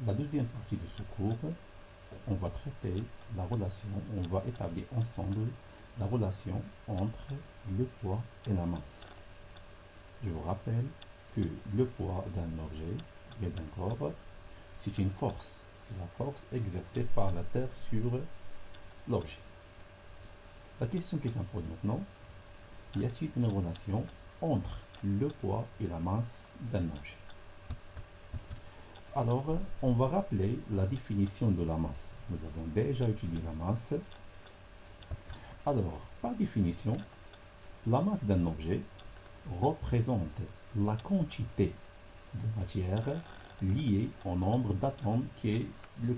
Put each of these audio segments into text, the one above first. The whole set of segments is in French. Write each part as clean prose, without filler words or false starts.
La deuxième partie de ce cours, on va traiter la relation, on va établir ensemble la relation entre le poids et la masse. Je vous rappelle que le poids d'un objet et d'un corps, c'est une force. C'est la force exercée par la Terre sur l'objet. La question qui s'impose maintenant, y a-t-il une relation entre le poids et la masse d'un objet? Alors, on va rappeler la définition de la masse. Nous avons déjà étudié la masse. Alors, par définition, la masse d'un objet représente la quantité de matière liée au nombre d'atomes qui le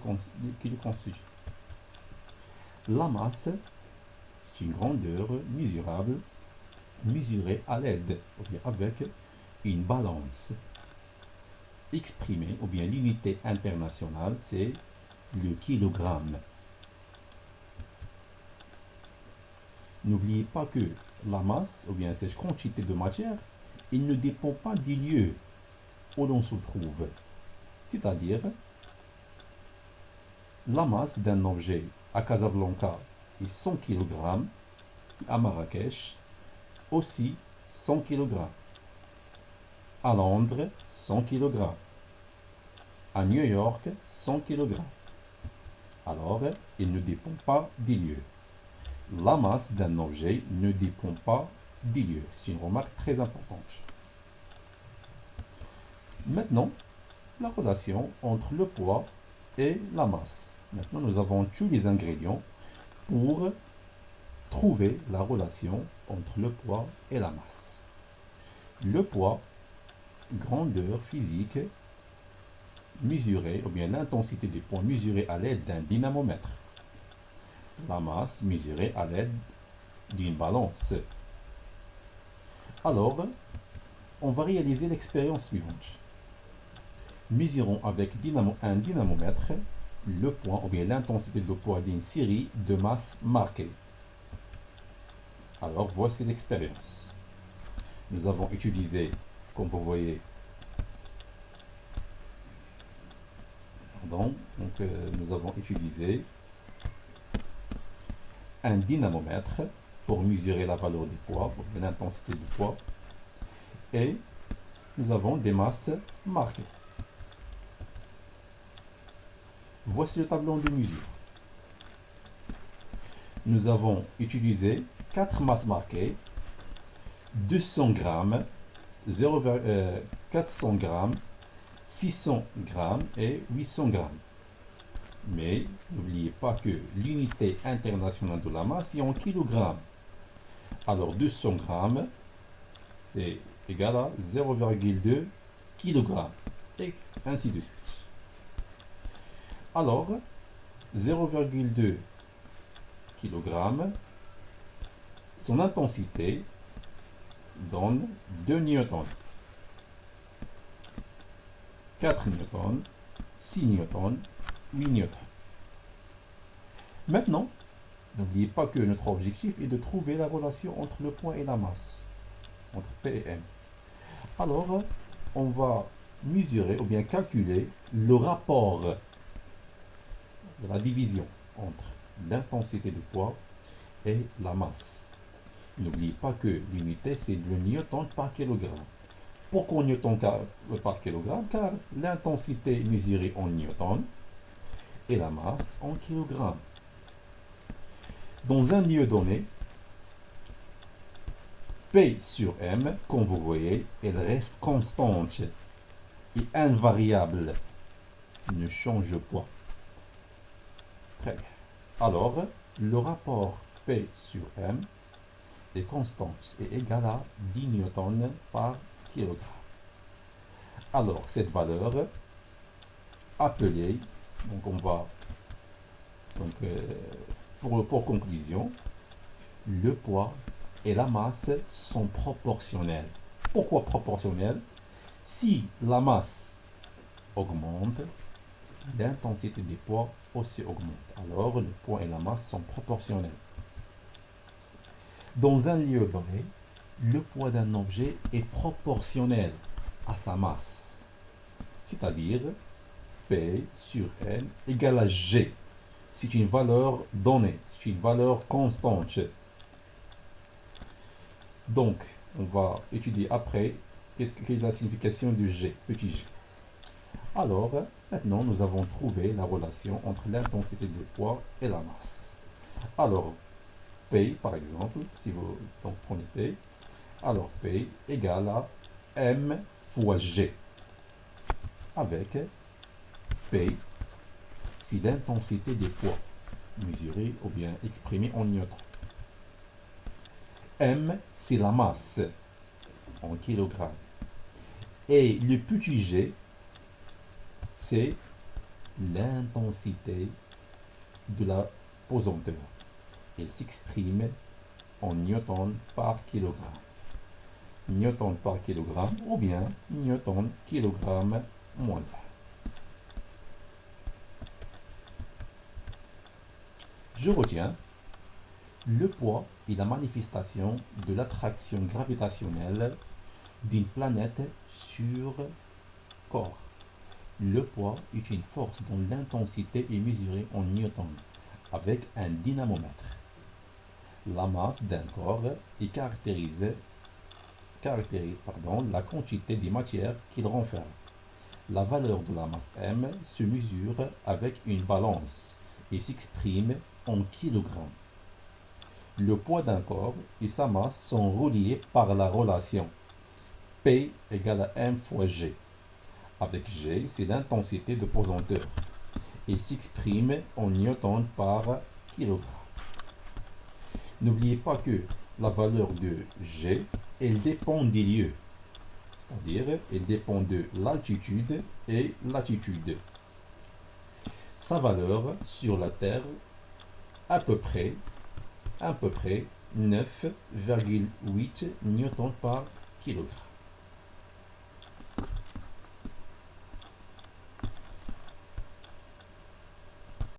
constituent. La masse, c'est une grandeur mesurable, mesurée à l'aide, ou bien avec une balance. Exprimée, ou bien l'unité internationale, c'est le kilogramme. N'oubliez pas que la masse, ou bien cette quantité de matière, il ne dépend pas du lieu où l'on se trouve. C'est-à-dire, la masse d'un objet à Casablanca est 100 kg, à Marrakech aussi 100 kg, à Londres 100 kg, à New York 100 kg. Alors, il ne dépend pas du lieu. La masse d'un objet ne dépend pas du lieu. C'est une remarque très importante. Maintenant, la relation entre le poids et la masse. Maintenant, nous avons tous les ingrédients pour trouver la relation entre le poids et la masse. Le poids, grandeur physique, mesurée, ou bien l'intensité des poids mesurée à l'aide d'un dynamomètre. La masse mesurée à l'aide d'une balance. Alors, on va réaliser l'expérience suivante. Mesurons avec un dynamomètre le poids ou bien l'intensité de poids d'une série de masses marquées. Alors, voici l'expérience. Nous avons utilisé, comme vous voyez, nous avons utilisé un dynamomètre pour mesurer la valeur du poids, pour l'intensité du poids, et nous avons des masses marquées. Voici le tableau de mesure. Nous avons utilisé 4 masses marquées, 200 grammes, 400 grammes, 600 grammes et 800 grammes. Mais n'oubliez pas que l'unité internationale de la masse est en kilogrammes. Alors 200 grammes, c'est égal à 0,2 kg. Et ainsi de suite. Alors, 0,2 kg, son intensité donne 2 newtons, 4 newtons, 6 newtons, 8 newtons. Maintenant, n'oubliez pas que notre objectif est de trouver la relation entre le poids et la masse, entre P et M. Alors, on va mesurer ou bien calculer le rapport de la division entre l'intensité du poids et la masse. N'oubliez pas que l'unité, c'est le newton par kilogramme. Pourquoi newton par kilogramme? Car l'intensité mesurée en newton et la masse en kilogramme. Dans un lieu donné, P sur M, comme vous voyez, elle reste constante et invariable, ne change pas. Très bien. Alors, le rapport P sur M est constant et égal à 10 newtons par kilogramme. Alors, cette valeur appelée, donc on va, pour conclusion, le poids et la masse sont proportionnels. Pourquoi proportionnels? Si la masse augmente, l'intensité des poids aussi augmente. Alors, le poids et la masse sont proportionnels. Dans un lieu donné, le poids d'un objet est proportionnel à sa masse. C'est-à-dire, P sur N égale à G. C'est une valeur donnée, c'est une valeur constante. Donc, on va étudier après quelle est la signification de G, petit g. Alors, maintenant, nous avons trouvé la relation entre l'intensité du poids et la masse. Alors, P, par exemple, si vous donc prenez P, alors P égale à M fois G, avec P, c'est l'intensité des poids, mesurée ou bien exprimée en newtons. M, c'est la masse, en kilogrammes. Et le petit g, c'est l'intensité de la pesanteur. Elle s'exprime en newton par kilogramme. Newton par kilogramme ou bien newton kilogramme moins 1. Je retiens, le poids est la manifestation de l'attraction gravitationnelle d'une planète sur corps. Le poids est une force dont l'intensité est mesurée en newton avec un dynamomètre. La masse d'un corps caractérise la quantité de matière qu'il renferme. La valeur de la masse M se mesure avec une balance et s'exprime en kilogrammes. Le poids d'un corps et sa masse sont reliés par la relation P égale à M fois G. Avec G, c'est l'intensité de pesanteur. Il s'exprime en newton par kilogramme. N'oubliez pas que la valeur de G, elle dépend des lieux. C'est-à-dire, elle dépend de l'altitude et latitude. Sa valeur sur la Terre, à peu près 9,8 newtons par kilogramme.